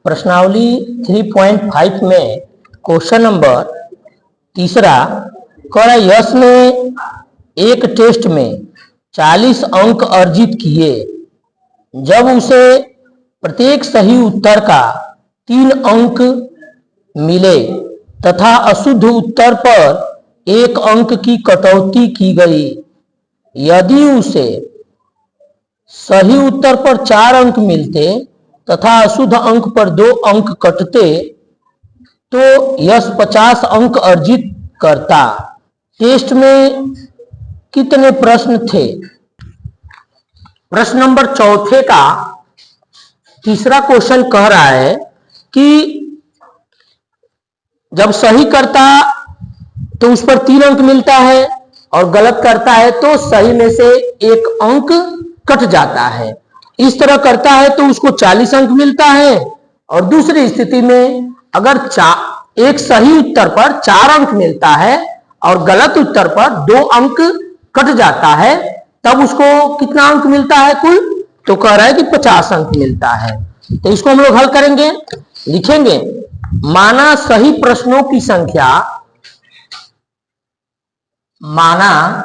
प्रश्नावली 3.5 में question number तीसरा कह रहा है यश ने एक टेस्ट में 40 अंक अर्जित किए। जब उसे प्रत्येक सही उत्तर का 3 अंक मिले तथा अशुद्ध उत्तर पर 1 अंक की कटौती की गई। यदि उसे सही उत्तर पर 4 अंक मिलते तथा अशुद्ध अंक पर 2 अंक कटते तो यश 50 अंक अर्जित करता। टेस्ट में कितने प्रश्न थे? प्रश्न नंबर चौथे का तीसरा क्वेश्चन कह रहा है कि जब सही करता तो उस पर 3 अंक मिलता है और गलत करता है तो सही में से 1 अंक कट जाता है। इस तरह करता है तो उसको 40 अंक मिलता है और दूसरी स्थिति में अगर एक सही उत्तर पर 4 अंक मिलता है और गलत उत्तर पर 2 अंक कट जाता है तब उसको कितना अंक मिलता है कुल? तो कह रहा है कि 50 अंक मिलता है। तो इसको हम लोग हल करेंगे, लिखेंगे माना सही प्रश्नों की संख्या, माना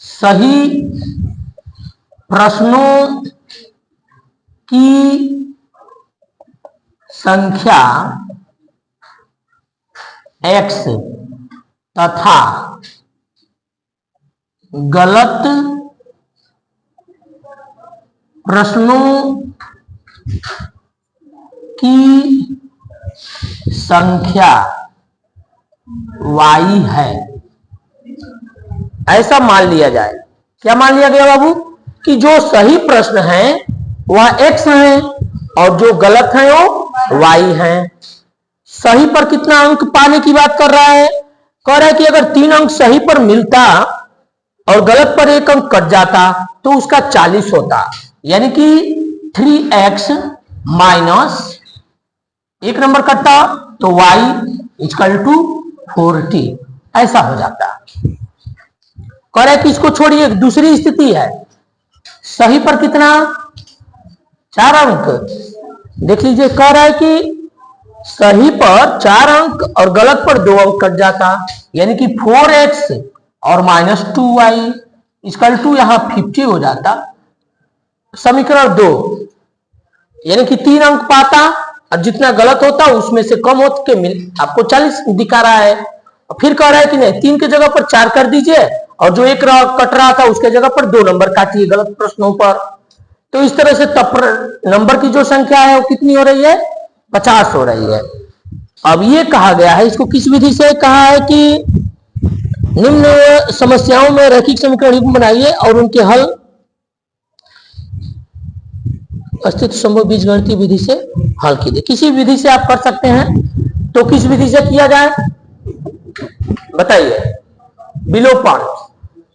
सही प्रश्नों की संख्या x तथा गलत प्रश्नों की संख्या y है, ऐसा मान लिया जाए। क्या मान लिया गया बाबू? कि जो सही प्रश्न है वह x है और जो गलत है वो y है। सही पर कितना अंक पाने की बात कर रहा है? कह रहा है कि अगर 3 अंक सही पर मिलता और गलत पर 1 अंक कट जाता तो उसका 40 होता, यानी कि 3x माइनस 1 नंबर कटता तो y इक्वल टू 40 ऐसा हो जाता। कह रहा है कि इसको छोड़िए, दूसरी स्थिति है सही पर कितना 4 अंक। देख लीजिए, कह रहा है कि सही पर 4 अंक और गलत पर 2 अंक कट जाता, यानी कि 4x और माइनस 2y इक्वल टू यहां 50 हो जाता। समीकरण 2 यानी कि 3 अंक पाता और जितना गलत होता उसमें से कम होते के मिल आपको 40 दिखा रहा है। और फिर कह रहा है कि नहीं 3 की जगह पर 4 कर दीजिए और जो 1 कट रहा था उसके जगह पर 2 नंबर काटिए गलत प्रश्नों पर। तो इस तरह से नंबर की जो संख्या है वो कितनी हो रही है? 50 हो रही है। अब ये कहा गया है, इसको किस विधि से कहा है कि निम्न समस्याओं में रैखिक समीकरण युग्म बनाइए और उनके हल अस्तित्व संभव बीजगणितीय विधि से हल कीजिए। किसी विधि से आप कर सकते हैं, तो किस विधि से किया जाए बताइए? विलोपन,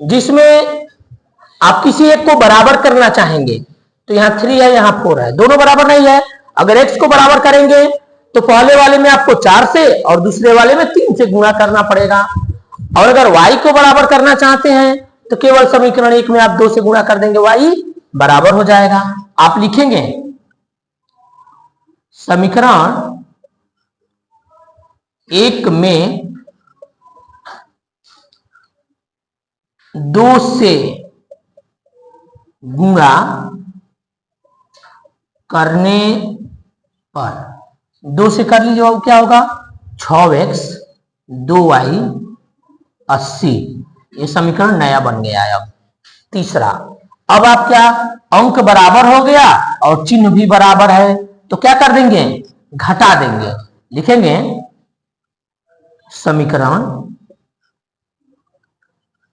जिसमें आप किसी एक को बराबर करना चाहेंगे तो यहाँ 3 है यहाँ 4 है, दोनों बराबर नहीं है। अगर x को बराबर करेंगे तो पहले वाले में आपको 4 से और दूसरे वाले में 3 से गुणा करना पड़ेगा। और अगर y को बराबर करना चाहते हैं तो केवल समीकरण 1 में आप 2 से गुणा कर देंगे, y बराबर हो जाएगा। आप लिखेंगे समीकरण 1 में 2 से गुणा करने पर 2 से कर लीजिए, क्या होगा? 6x 2y 80। ये समीकरण नया बन गया है। अब तीसरा, अब आप क्या अंक बराबर हो गया और चिन्ह भी बराबर है तो क्या कर देंगे? घटा देंगे। लिखेंगे समीकरण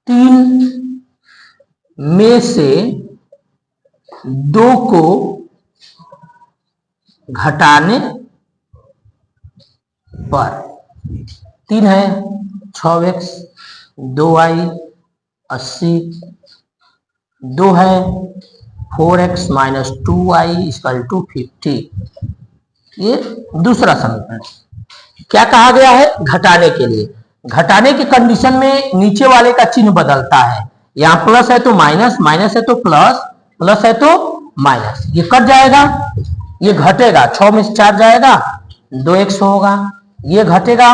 3 में से 2 को घटाने पर 3 है 6x 2y 80, 2 है 4x minus 2y equal to 50। ये दूसरा समीकरण। क्या कहा गया है? घटाने के लिए। घटाने की कंडीशन में नीचे वाले का चिन्ह बदलता है, यहां प्लस है तो माइनस, माइनस है तो प्लस, प्लस है तो माइनस, ये कट जाएगा। ये घटेगा, 6 में से 4 जाएगा 2x होगा, ये घटेगा,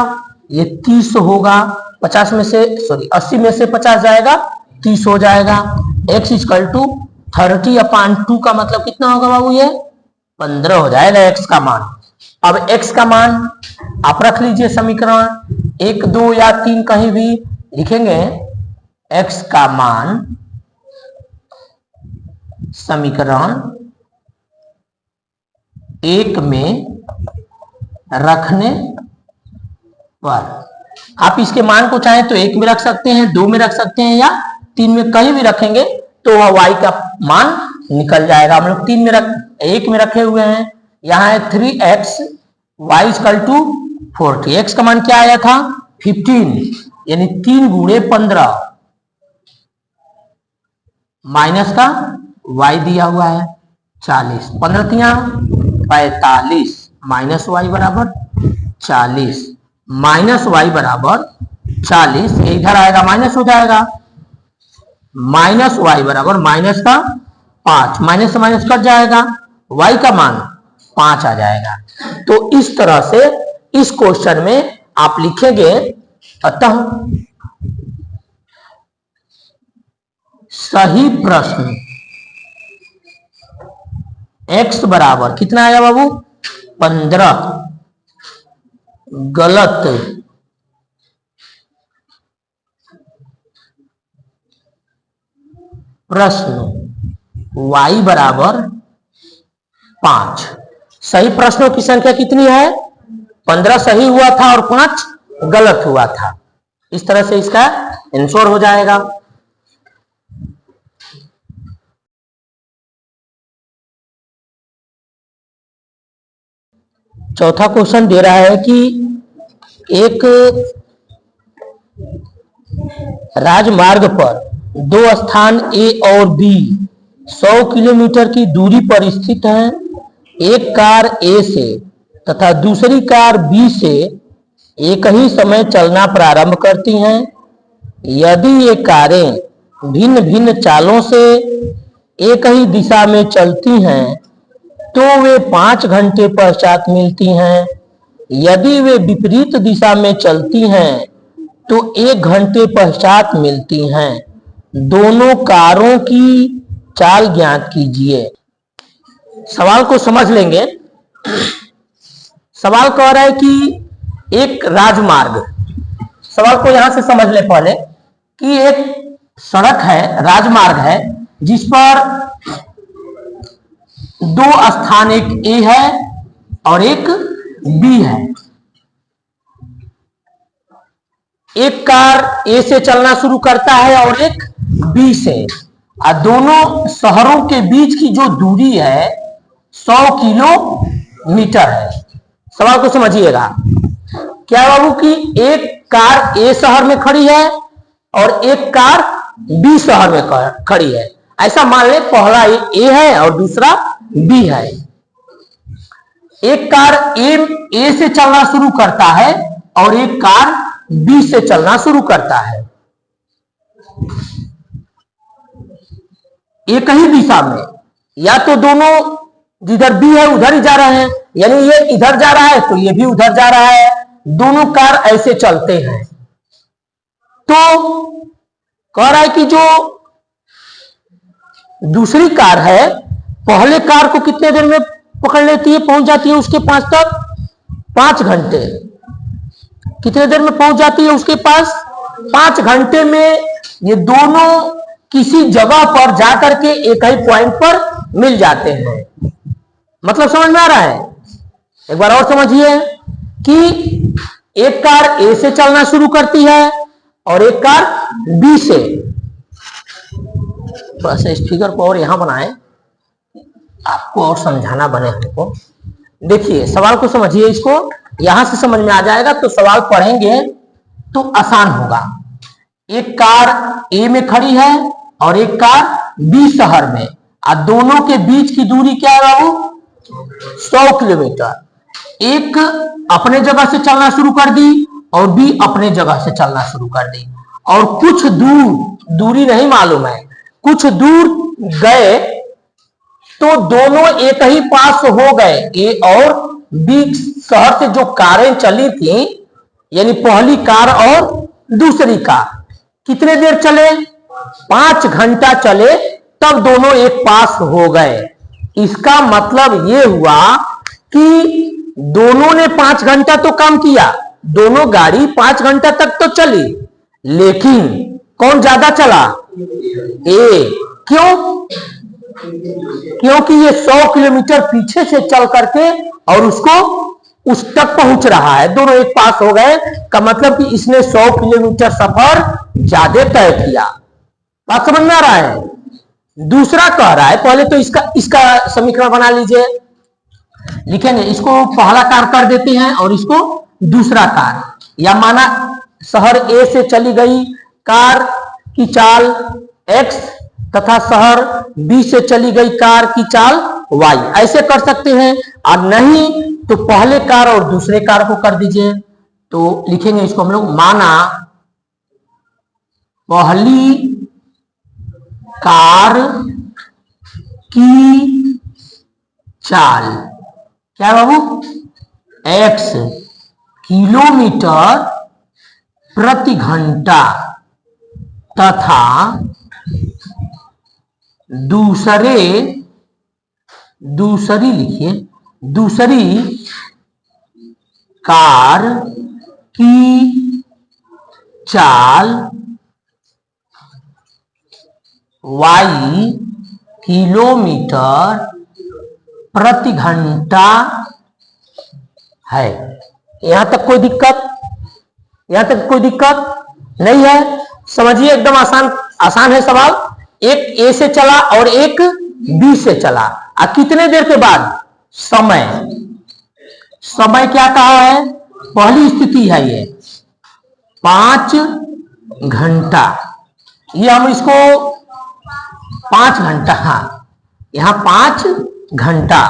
ये 30 होगा, 50 में से 80 में से 50 जाएगा 30 हो जाएगा। x इक्वल टू 30/2 का मतलब कितना होगा बाबू? ये 15 हो जाएगा x का मान। अब x का मान आप रख लीजिए, समीकरण 1, 2 या 3 कहीं भी लिखेंगे। x का मान समीकरण 1 में रखने पर आप इसके मान को चाहे तो 1 में रख सकते हैं, 2 में रख सकते हैं या 3 में, कहीं भी रखेंगे तो वह y का मान निकल जाएगा। हम लोग 1 में रखे हुए हैं। यहाँ है 3x y equal to 40। x का मान क्या आया था? 15, यानी 3 गुणे 15 माइनस का y दिया हुआ है 40, 15 45 माइनस y बराबर 40, माइनस y बराबर 40, इधर आएगा माइनस हो जाएगा, माइनस y बराबर माइनस का 5, माइनस से माइनस कट जाएगा, y का मान 5 आ जाएगा। तो इस तरह से इस क्वेश्चन में आप लिखेंगे। अतः सही प्रश्न x बराबर कितना आया बाबू? 15, गलत प्रश्न y बराबर 5। सही प्रश्नों की संख्या कितनी है? 15 सही हुआ था और 5 गलत हुआ था। इस तरह से इसका आंसर हो जाएगा। चौथा क्वेश्चन दे रहा है कि एक राजमार्ग पर 2 स्थान A और B 100 किलोमीटर की दूरी पर स्थित हैं। एक कार A से तथा दूसरी कार B से एक ही समय चलना प्रारंभ करती हैं। यदि ये कारें भिन्न भिन्न चालों से एक ही दिशा में चलती हैं तो वे 5 घंटे पश्चात मिलती हैं। यदि वे विपरीत दिशा में चलती हैं तो 1 घंटे पश्चात मिलती हैं। दोनों कारों की चाल ज्ञात कीजिए। सवाल को समझ लेंगे। सवाल कह रहा है कि एक राजमार्ग, सवाल को यहां से समझ ले पहले कि एक सड़क है, राजमार्ग है, जिस पर 2 स्थान, एक A है और एक B है। एक कार A से चलना शुरू करता है और एक B से, और दोनों शहरों के बीच की जो दूरी है 100 किलोमीटर है। सवाल को समझिएगा। क्या बाबू कि एक कार A शहर में खड़ी है और एक कार B शहर में खड़ी है। ऐसा मान ले, पहला A है और दूसरा B है। एक कार A से चलना शुरू करता है और एक कार B से चलना शुरू करता है। एक ही दिशा में, या तो दोनों जिधर B है उधर ही जा रहे हैं, यानी ये इधर जा रहा है तो ये भी उधर जा रहा है। दोनों कार ऐसे चलते हैं। तो कह रहा है कि जो दूसरी कार है पहले कार को कितने देर में पकड़ लेती है, पहुंच जाती है उसके पास तक? 5 घंटे। कितने देर में पहुंच जाती है उसके पास? 5 घंटे में ये दोनों किसी जगह पर जाकर के एक ही पॉइंट पर मिल जाते हैं। मतलब समझ में आ रहा है? एक बार और समझिए कि एक कार A से चलना शुरू करती है और एक कार B से। थोड़ा सा इस फिगर को और यहां बनाएं, आपको और समझाना बने हमको। देखिए सवाल को समझिए, इसको यहां से समझ में आ जाएगा तो सवाल पढ़ेंगे तो आसान होगा। एक कार A में खड़ी है और एक कार B शहर में, और दोनों के बीच की दूरी क्या है बाबू? 100 किलोमीटर। एक अपने जगह से चलना शुरू कर दी और B अपने जगह से चलना शुरू कर दी, और कुछ दूरी नहीं मालूम है, कुछ दूर गए तो दोनों एक ही पास हो गए। ए और बी शहर से जो कारें चली थी, यानी पहली कार और दूसरी कार, कितने देर चले? 5 घंटा चले, तब दोनों एक पास हो गए। इसका मतलब ये हुआ कि दोनों ने 5 घंटा तो काम किया, दोनों गाड़ी 5 घंटा तक तो चली, लेकिन कौन ज्यादा चला? ए। क्यों? क्योंकि ये 100 किलोमीटर पीछे से चल करके और उसको उस तक पहुंच रहा है। दोनों एक पास हो गए का मतलब कि इसने 100 किलोमीटर सफर ज्यादा तय किया। बात समझ में आ रहा है? दूसरा कह रहा है, पहले तो इसका समीकरण बना लीजिए, लिखेंगे इसको पहला कार कर देते हैं और इसको दूसरा कार। या माना शहर ए से चली गई कार की चाल x तथा शहर बी से चली गई कार की चाल y, ऐसे कर सकते हैं। और नहीं तो पहले कार और दूसरे कार को कर दीजिए। तो लिखेंगे इसको हम लोग, माना पहली कार की चाल क्या बाबू? x किलोमीटर प्रति घंटा तथा दूसरी लिखिए, दूसरी कार की चाल y किलोमीटर प्रति घंटा है। यहां तक कोई दिक्कत? यहां तक कोई दिक्कत नहीं है? समझिए, एकदम आसान है सवाल। एक ए से चला और एक बी से चला, और कितने देर के बाद? समय क्या कहा है? पहली स्थिति है ये 5 घंटा। ये हम इसको 5 घंटा, हाँ यहां 5 घंटा,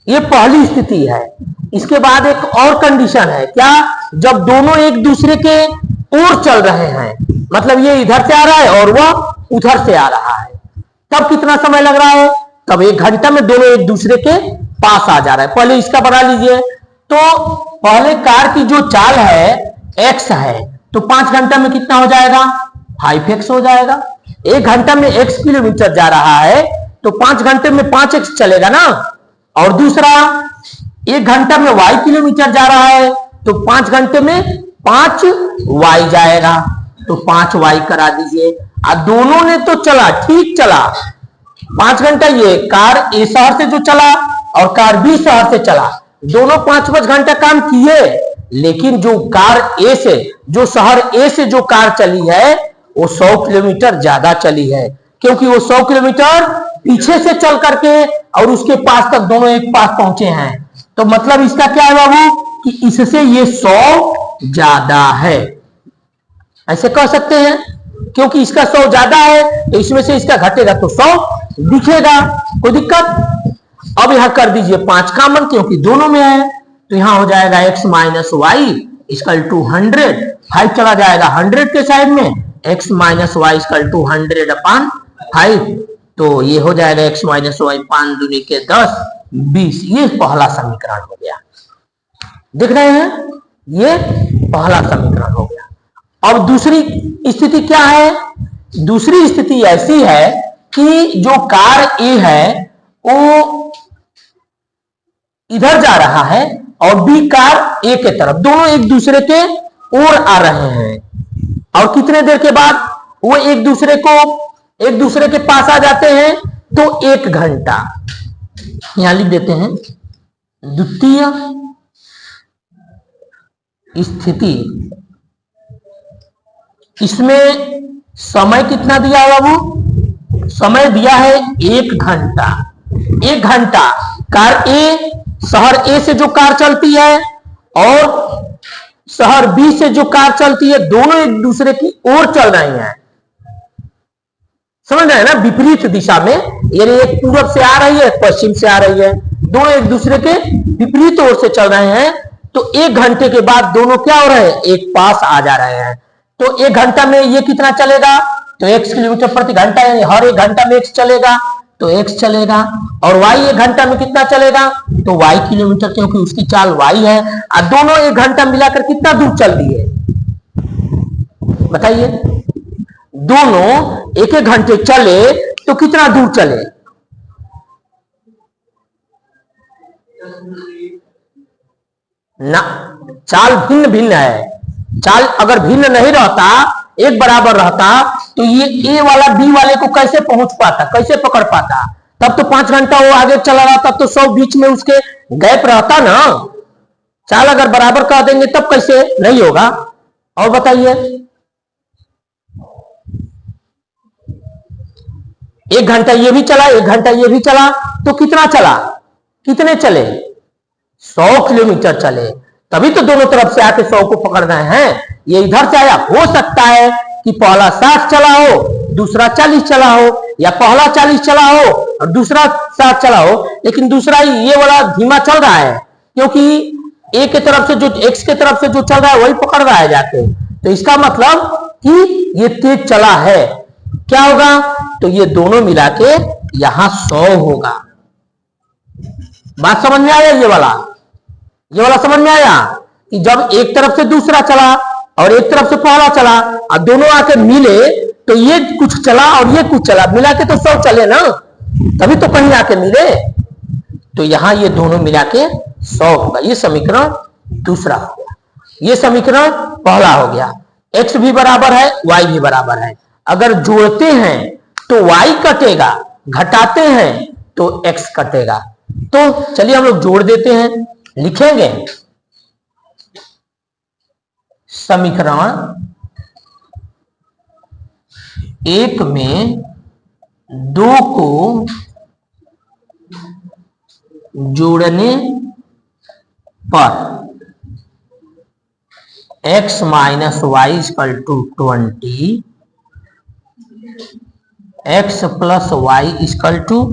ये पहली स्थिति है। इसके बाद एक और कंडीशन है, क्या? जब दोनों एक दूसरे के ओर चल रहे हैं, मतलब ये इधर से आ रहा है और वह उधर से आ रहा है, तब कितना समय लग रहा है? तब 1 घंटा में दोनों एक दूसरे के पास आ जा रहा है। पहले इसका बना लीजिए। तो पहले कार की जो चाल है x है, तो 5 घंटा में कितना हो जाएगा? 5x हो जाएगा। 1 घंटा में x किलोमीटर जा रहा है, तो 5 घंटे में 5x चलेगा ना। और दूसरा 1 घंटा में y किलोमीटर जा रहा है, तो 5 घंटे में 5y जाएगा, तो 5y करा दीजिए। और दोनों ने तो चला, ठीक चला 5 घंटा, ये कार ए शहर से जो चला और कार बी शहर से चला, दोनों 5-5 घंटा काम किए। लेकिन जो कार ए से, जो शहर ए से जो कार चली है, वो 100 किलोमीटर ज्यादा चली है, क्योंकि वो 100 किलोमीटर पीछे से चल करके और उसके पास तक दोनों एक पास पहुंचे हैं। तो मतलब इसका क्या है बाबू? कि इससे ये 100 ज्यादा है, ऐसे कह सकते हैं। क्योंकि इसका 100 ज्यादा है, तो इसमें से इसका घटेगा तो 100 दिखेगा। कोई दिक्कत? अब यहां कर दीजिए 5 कॉमन, क्योंकि दोनों में है, तो यहां हो जाएगा x minus y equal to 100। 5 चला जाएगा 100 के साइड में, x minus y equal to 100/5। तो ये हो जाएगा x माइनस वाई 5 दूनी के 10, 20। ये पहला समीकरण हो गया। देख रहे हैं, ये पहला समीकरण हो गया। अब दूसरी स्थिति क्या है? दूसरी स्थिति ऐसी है कि जो कार ए है वो इधर जा रहा है और बी कार ए के तरफ, दोनों एक दूसरे के ओर आ रहे हैं। और कितने देर के बाद वो एक दूसरे के पास आ जाते हैं? तो 1 घंटा। यहां लिख देते हैं, द्वितीय स्थिति। इसमें समय कितना दिया है बाबू? समय दिया है 1 घंटा। 1 घंटा कार ए, शहर ए से जो कार चलती है और शहर बी से जो कार चलती है, दोनों एक दूसरे की ओर चल रही हैं। समझ रहे हैं ना? विपरीत दिशा में, यानी एक पूरब से आ रही है, एक पश्चिम से आ रही है, दोनों एक दूसरे के विपरीत ओर से चल रहे हैं। तो 1 घंटे के बाद दोनों क्या हो रहे हैं? एक पास आ जा रहे हैं। तो 1 घंटा में ये कितना चलेगा? तो x किलोमीटर प्रति घंटा, यानी हर 1 घंटा में x चलेगा। तो x चलेगा, और y 1 घंटा में कितना चलेगा, तो y किलोमीटर, क्योंकि उसकी चाल y है। और दोनों 1 घंटा मिलाकर कितना दूर चल दिए बताइए, दोनों 1-1 घंटे चले तो कितना दूर चले, ना चाल भिन्न भिन्न है। चाल अगर भिन्न नहीं रहता, एक बराबर रहता, तो ये ए वाला बी वाले को कैसे पहुंच पाता, कैसे पकड़ पाता। तब तो 5 घंटा वो आगे चला रहा, तब तो 100 बीच में उसके गैप रहता ना। चाल अगर बराबर कर देंगे तब कैसे, नहीं होगा। और बताइए, 1 घंटा ये भी चला, 1 घंटा ये भी चला, तो कितना चला, कितने चले, 100 किलोमीटर चले। तभी तो दोनों तरफ से आके 100 को पकड़ रहे हैं। ये इधर से आया, हो सकता है कि पहला 60 चला हो, दूसरा 40 चला हो, या पहला 40 चला हो और दूसरा 60 चला हो, लेकिन दूसरा ये वाला धीमा चल रहा है, क्योंकि ए के तरफ से जो, एक्स के तरफ से जो चल रहा है वही पकड़ रहा है जाके। तो इसका मतलब कि ये तेज चला है। क्या होगा, तो ये दोनों मिला के यहां 100 होगा। बात समझ में आया, ये वाला समझ में आया कि जब एक तरफ से दूसरा चला और एक तरफ से पहला चला और दोनों आके मिले, तो ये कुछ चला और ये कुछ चला, मिला के तो 100 चले ना, तभी तो कहीं आके मिले। तो यहां ये दोनों मिला के 100 होगा। ये समीकरण दूसरा हो गया। ये समीकरण पहला हो गया। x भी बराबर है, y भी बराबर है। अगर जोड़ते हैं तो y कटेगा, घटाते हैं तो x कटेगा। तो चलिए हम लोग जोड़ देते हैं, लिखेंगे समीकरण 1 में 2 को जोड़ने पर x minus y equal to 20, x plus y equal to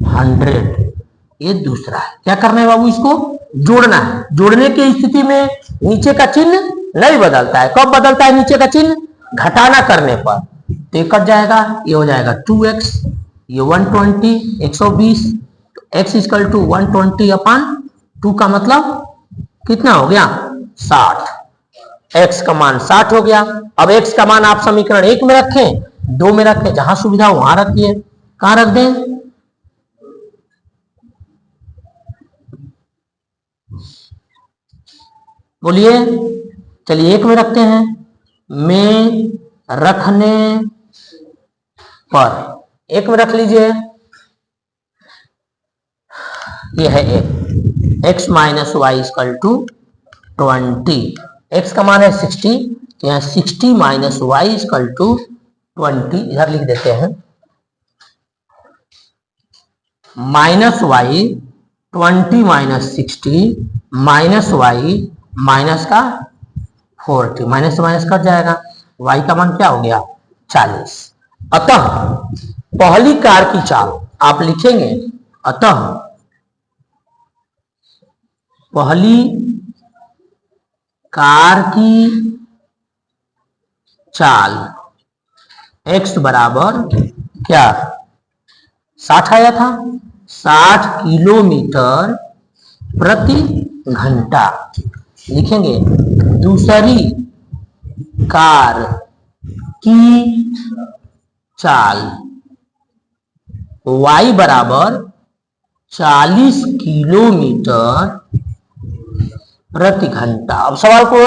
100। ये दूसरा है। क्या करना है बाबू, इसको जोड़ना है। जोड़ने की स्थिति में नीचे का चिन्ह नहीं बदलता है। कब बदलता है नीचे का चिन्ह, घटाना करने पर। तो ये कट जाएगा, ये हो जाएगा 2x, ये 120, 120, तो x इक्वल टू 120/2 का मतलब कितना हो गया, 60। x का मान 60 हो गया। अब x का मान आप समीकरण 1 में रखें, 2 में रखें, जहां सुविधा वहां रखिए। कहां रख दें, बोलिए, चलिए 1 में रखते हैं। में रखने पर 1 में रख लीजिए, ये है 1, x minus y equal to 20। x का मान है 60, तो यहाँ 60 माइनस वाई इक्वल टू 20 इधर लिख देते हैं। Minus y 20 minus 60 minus y minus का 40, माइनस से माइनस कट जाएगा। y का मान क्या हो गया, 40। अतः पहली कार की चाल आप लिखेंगे, अतः पहली कार की चाल x बराबर क्या, 60 आया था, 60 किलोमीटर प्रति घंटा लिखेंगे। दूसरी कार की चाल y बराबर 40 किलोमीटर प्रति घंटा। अब सवाल को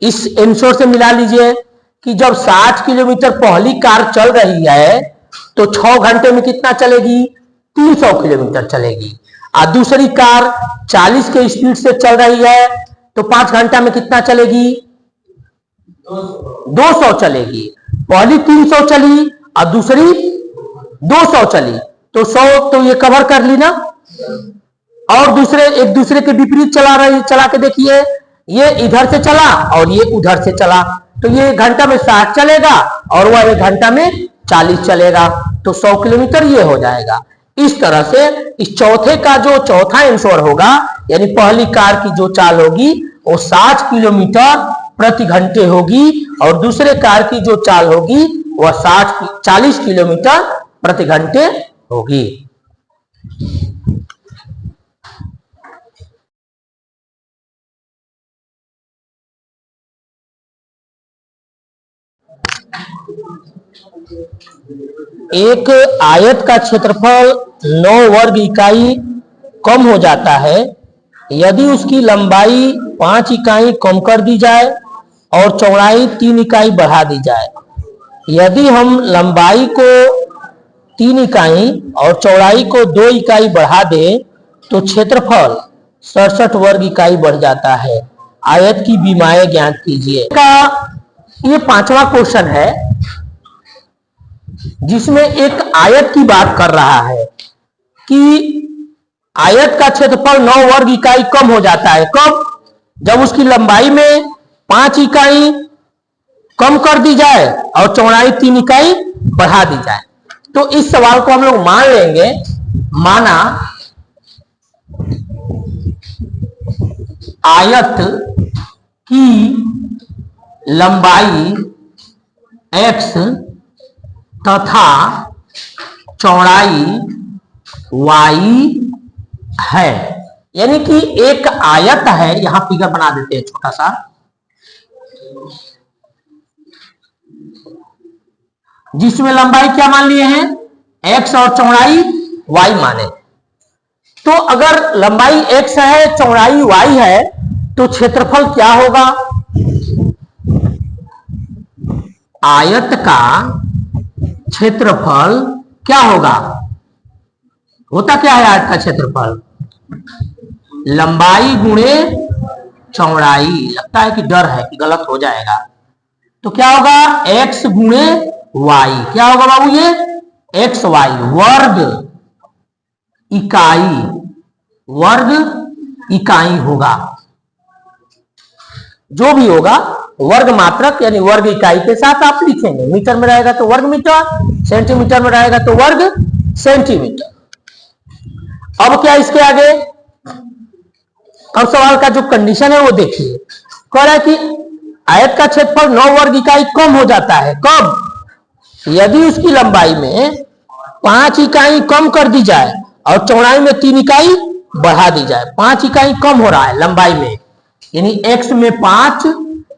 इस आंसर से मिला लीजिए कि जब 60 किलोमीटर पहली कार चल रही है तो 6 घंटे में कितना चलेगी, 300 किलोमीटर चलेगी। और दूसरी कार 40 के स्पीड से चल रही है तो 5 घंटा में कितना चलेगी, 200 चलेगी। पहली 300 चली और दूसरी 200 चली, तो 100 तो ये कवर कर ली ना। और दूसरे एक दूसरे के विपरीत चला के देखिए, ये इधर से चला और ये उधर से चला, तो ये 1 घंटा में 60 चलेगा और वह 1 घंटा में 40 चलेगा, तो 100 किलोमीटर ये हो जाएगा। इस तरह से इस चौथे का जो चौथा आंसर होगा, यानी पहली कार की जो चाल होगी वो 60 किलोमीटर प्रति घंटे होगी और दूसरे कार की जो चाल होगी वह 40 किलोमीटर प्रति घंटे होगी। एक आयत का क्षेत्रफल 9 वर्ग इकाई कम हो जाता है यदि उसकी लंबाई 5 इकाई कम कर दी जाए और चौड़ाई 3 इकाई बढ़ा दी जाए। यदि हम लंबाई को 3 इकाई और चौड़ाई को 2 इकाई बढ़ा दें तो क्षेत्रफल 67 वर्ग इकाई बढ़ जाता है। आयत की विमाएं ज्ञात कीजिए। का ये 5वां क्वेश्चन है जिसमें एक आयत की बात कर रहा है कि आयत का क्षेत्रफल 9 वर्ग इकाई कम हो जाता है। कब? जब उसकी लंबाई में 5 इकाई कम कर दी जाए और चौड़ाई 3 इकाई बढ़ा दी जाए। तो इस सवाल को हम लोग मान लेंगे, माना आयत की लंबाई x तथा चौड़ाई y है। यानी कि एक आयत है, यहां फिगर बना देते हैं छोटा सा, जिसमें लंबाई क्या मान लिए हैं? x और चौड़ाई y माने। तो अगर लंबाई x है, चौड़ाई y है, तो क्षेत्रफल क्या होगा? आयत का क्षेत्रफल क्या होगा? होता क्या है आयत का क्षेत्रफल? लंबाई गुणे चौड़ाई। लगता है कि डर है कि गलत हो जाएगा, तो क्या होगा? x गुणे y। क्या होगा बाबू? ये एक्स वाई वर्ग इकाई होगा। जो भी होगा वर्ग मात्रक यानी वर्ग इकाई के साथ आप लिखेंगे। मीटर में रहेगा तो वर्ग मीटर, सेंटीमीटर में रहेगा तो वर्ग सेंटीमीटर। अब क्या इसके आगे? अब सवाल का जो कंडीशन है वो देखिए। कह रहा है कि आयत का क्षेत्रफल 9 वर्ग इकाई कम हो जाता है। कब? यदि उसकी लंबाई में 5 इकाई कम कर दी जाए और चौड़ाई में 3 इकाई बढ़ा दी जाए। 5 इकाई कम हो रहा है लंबाई में, यानी x में 5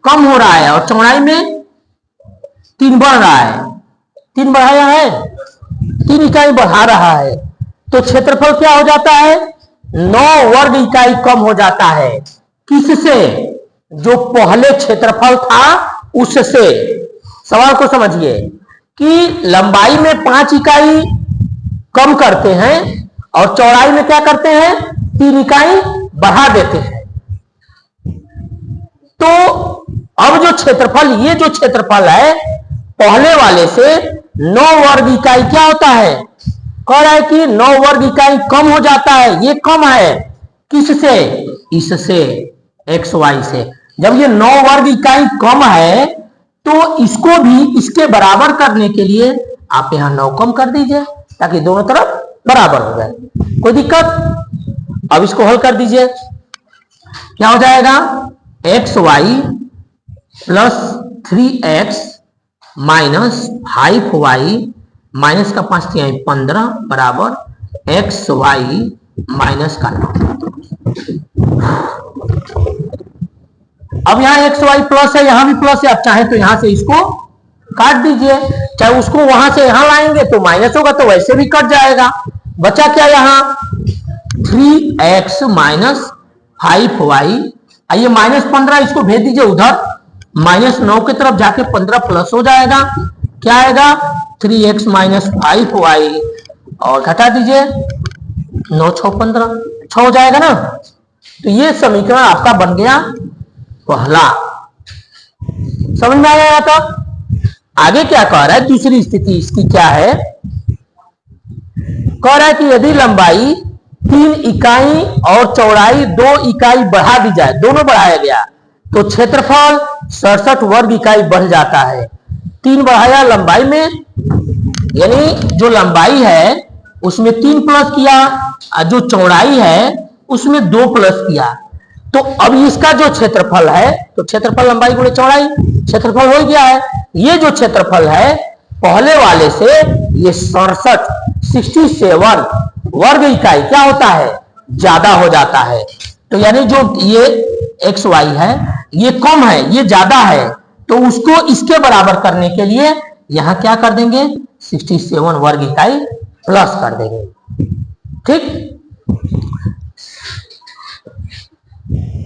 कम हो रहा है और चौड़ाई में 3 बढ़ रहा है। 3 बढ़ाया है, 3 इकाई बढ़ा रहा है, तो क्षेत्रफल क्या हो जाता है? 9 वर्ग इकाई कम हो जाता है। किससे? जो पहले क्षेत्रफल था उससे। सवाल को समझिए कि लंबाई में 5 इकाई कम करते हैं और चौड़ाई में क्या करते हैं? 3 इकाई बढ़ा देते हैं। तो अब जो क्षेत्रफल, ये जो क्षेत्रफल है पहले वाले से 9 वर्ग इकाई क्या होता है? कह रहा है कि 9 वर्ग इकाई कम हो जाता है। ये कम है किससे? इससे, एक्स वाई से। जब ये 9 वर्ग इकाई कम है तो इसको भी इसके बराबर करने के लिए आप यहां 9 कम कर दीजिए ताकि दोनों तरफ बराबर हो जाए। कोई दिक्कत? अब इसको हल कर दीजिए। क्या हो जाएगा? X y plus 3x minus 5y minus का 5 3 15 बराबर एक्स वाई माइनस का 9। अब यहाँ एक्स वाई प्लस है, यहां भी प्लस है। आप चाहे तो यहां से इसको काट दीजिए, चाहे उसको वहां से यहां लाएंगे तो माइनस होगा, तो वैसे भी कट जाएगा। बचा क्या यहां? 3x minus 5y। आइए माइनस 15 इसको भेज दीजिए उधर, माइनस 9 की तरफ जाके 15 प्लस हो जाएगा। क्या आएगा? 3x माइनस 5y और घटा दीजिए 9 6 15, 6 हो जाएगा ना। तो ये समीकरण आपका बन गया पहला। समझ में आया था? आगे क्या कह रहा है? दूसरी स्थिति इसकी क्या है? कह रहा है कि यदि लंबाई 3 इकाई और चौड़ाई 2 इकाई बढ़ा दी जाए, दोनों बढ़ाया गया, तो क्षेत्रफल 67 वर्ग इकाई बढ़ जाता है। 3 बढ़ाया लंबाई में, यानी जो लंबाई है उसमें 3 प्लस किया, जो चौड़ाई है उसमें 2 प्लस किया। तो अब इसका जो क्षेत्रफल है, तो क्षेत्रफल लंबाई गुणे चौड़ाई, क्षेत्रफल हो गया है। ये जो क्षेत्रफल है पहले वाले से ये 67 67 वर्ग इकाई क्या होता है, ज्यादा हो जाता है। तो यानी जो ये एक्स वाई है ये कम है, ये ज्यादा है, तो उसको इसके बराबर करने के लिए यहां क्या कर देंगे, 67 वर्ग इकाई प्लस कर देंगे। ठीक,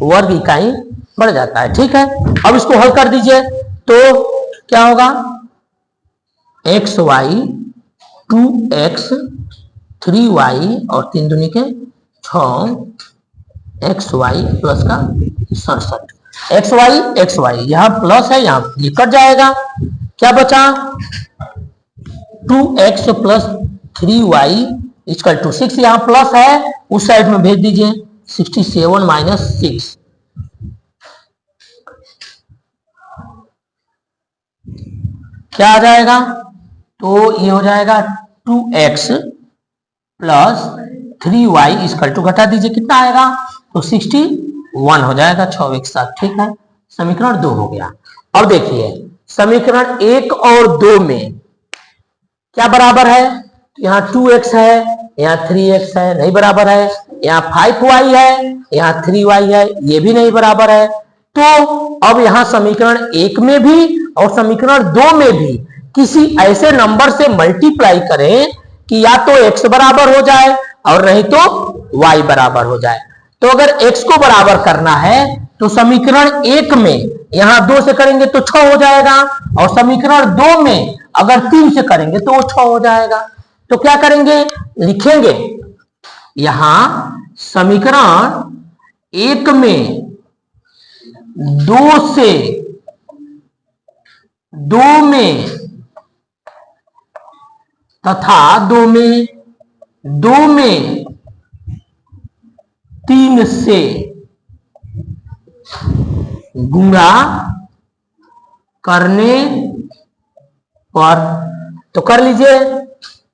वर्ग इकाई बढ़ जाता है। ठीक है, अब इसको हल कर दीजिए तो क्या होगा, एक्स वाई 2x 3y और 3 दूनी के 6 एक्स वाई प्लस का 67 एक्स वाई यहाँ प्लस है, यहाँ ये कट जाएगा, क्या बचा 2x plus 3y equal to 6, यहाँ प्लस है उस साइड में भेज दीजिए, 67 माइनस 6 क्या आ जाएगा, तो ये हो जाएगा 2x plus 3y equal to घटा दीजिए कितना आएगा, तो 61 हो जाएगा 6 एक साथ। ठीक है, समीकरण 2 हो गया। अब देखिए समीकरण 1 और 2 में क्या बराबर है, यहाँ 2x है, यहाँ 3x है, नहीं बराबर है, यहाँ 5y है, यहाँ 3y है, ये भी नहीं बराबर है। तो अब यहाँ समीकरण 1 में भी और समीकरण 2 में भी किसी ऐसे नंबर से मल्टीप्लाई करें कि या तो x बराबर हो जाए और नहीं तो y बराबर हो जाए। तो अगर x को बराबर करना है तो समीकरण 1 में यहां 2 से करेंगे तो 6 हो जाएगा, और समीकरण 2 में अगर 3 से करेंगे तो वो 6 हो जाएगा। तो क्या करेंगे, लिखेंगे यहां समीकरण 1 में 2 से 2 में तथा 2 में 3 से गुणा करने पर, तो कर लीजिए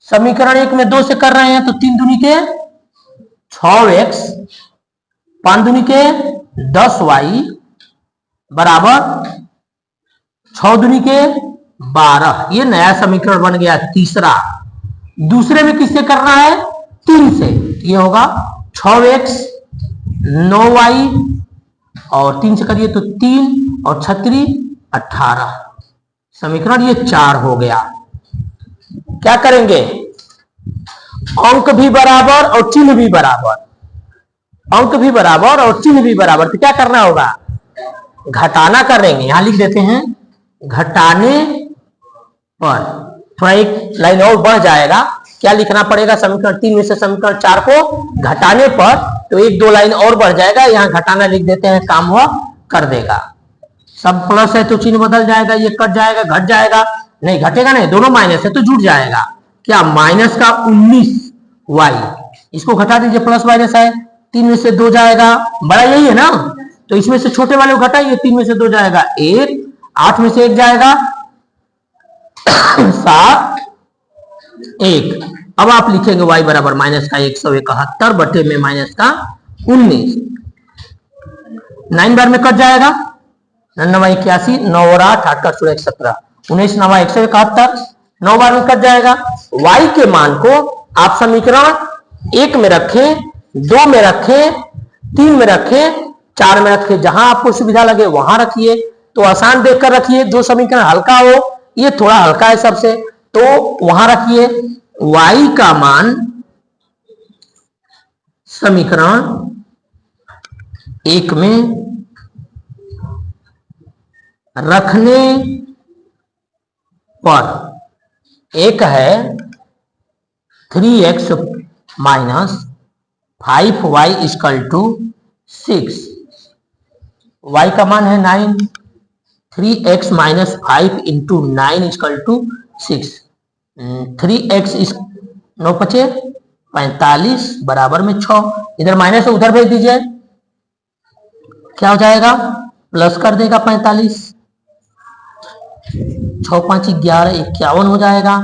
समीकरण 1 में 2 से कर रहे हैं तो 3 दूनी के 6x 5 दूनी के 10y बराबर 6 दूनी के 12, ये नया समीकरण बन गया तीसरा। दूसरे में किससे करना है, 3 से, ये होगा 6x 9y और 3 से करिए तो 3 और 36 18, समीकरण ये 4 हो गया। क्या करेंगे, अंक भी बराबर और चिन्ह भी बराबर, अंक भी बराबर और चिन्ह भी बराबर, तो क्या करना होगा, घटाना करेंगे, यहां लिख देते हैं घटाने पर, थोड़ा एक लाइन और बढ़ जाएगा, क्या लिखना पड़ेगा, समीकरण 3 में से समीकरण 4 को घटाने पर, तो 1-2 लाइन और बढ़ जाएगा, यहां घटाना लिख देते हैं, काम हुआ कर देगा। सब प्लस है तो चिन्ह बदल जाएगा, ये कट जाएगा, घट जाएगा, नहीं घटेगा नहीं, दोनों माइनस है तो जुड़ जाएगा, क्या माइनस का 19y, इसको घटा दीजिए, प्लस माइनस है, 3 में से 2 जाएगा, बड़ा यही है ना, तो इसमें से छोटे वाले को घटाइए, 3 में से 2 जाएगा 1, 8 में से 1 जाएगा 7 1। अब आप लिखेंगे y बराबर माइनस का 171 बटे में माइनस का 19, 9 बार में कट जाएगा, 9 81, 9 और 8 8 का 16 17, 19 9 171, 9 बार में कट जाएगा। y के मान को आप समीकरण 1 में रखें, 2 में रखें, 3 में रखें, 4 में रखें, जहां आपको सुविधा लगे वहां रखिए, तो आसान देखकर रखिए, जो समीकरण हल्का हो, ये थोड़ा हल्का है सबसे, तो वहां रखिए। y का मान समीकरण 1 में रखने पर एक है 3x minus 5y equal to 6, y का मान है 9, 3x minus 5 into 9 equal to 6, 3x 9 पचे 45 बराबर में 6, इधर माइनस है उधर भेज दीजिए, क्या हो जाएगा, प्लस कर देगा 45, 6 5 11 51 हो जाएगा।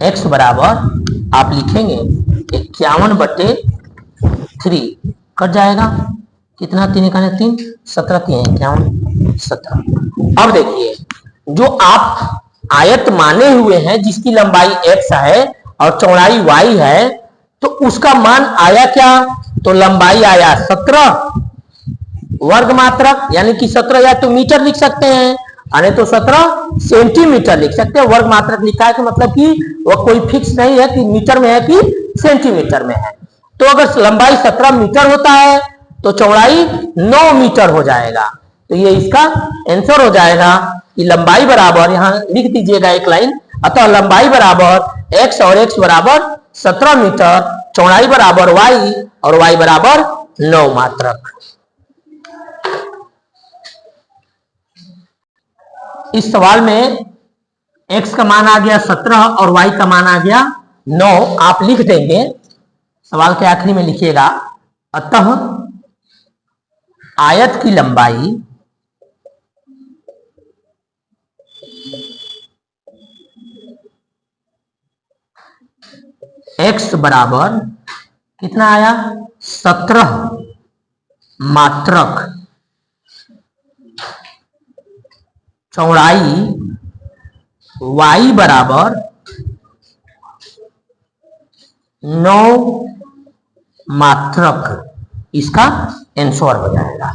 x बराबर आप लिखेंगे 51 बटे 3, कट जाएगा, कितना 3 का 3 17 3 51 17। अब देखिए जो आप आयत माने हुए हैं जिसकी लंबाई x है और चौड़ाई y है, तो उसका मान आया क्या? तो लंबाई आया 17 वर्ग मात्रक, यानी कि 17 या तो मीटर लिख सकते हैं यानी तो 17 सेंटीमीटर लिख सकते हैं। वर्ग मात्रक लिखा है कि मतलब कि वह कोई फिक्स नहीं है कि मीटर में है कि सेंटीमीटर में है। तो अगर लंबाई 17 मीटर होता है तो चौड़ाई 9 मीटर हो जाएगा। तो ये इसका आंसर हो जाएगा कि लंबाई बराबर, यहां लिख दीजिएगा एक लाइन, अतः लंबाई बराबर x और x बराबर 17 मीटर, चौड़ाई बराबर y और y बराबर 9 मात्रक। इस सवाल में x का मान आ गया 17 और y का मान आ गया 9। आप लिख देंगे, सवाल के आखिरी में लिखिएगा, अतः आयत की लंबाई x बराबर कितना आया? 17 मात्रक, चौड़ाई y बराबर 9 मात्रक, इसका आंसर हो जाएगा।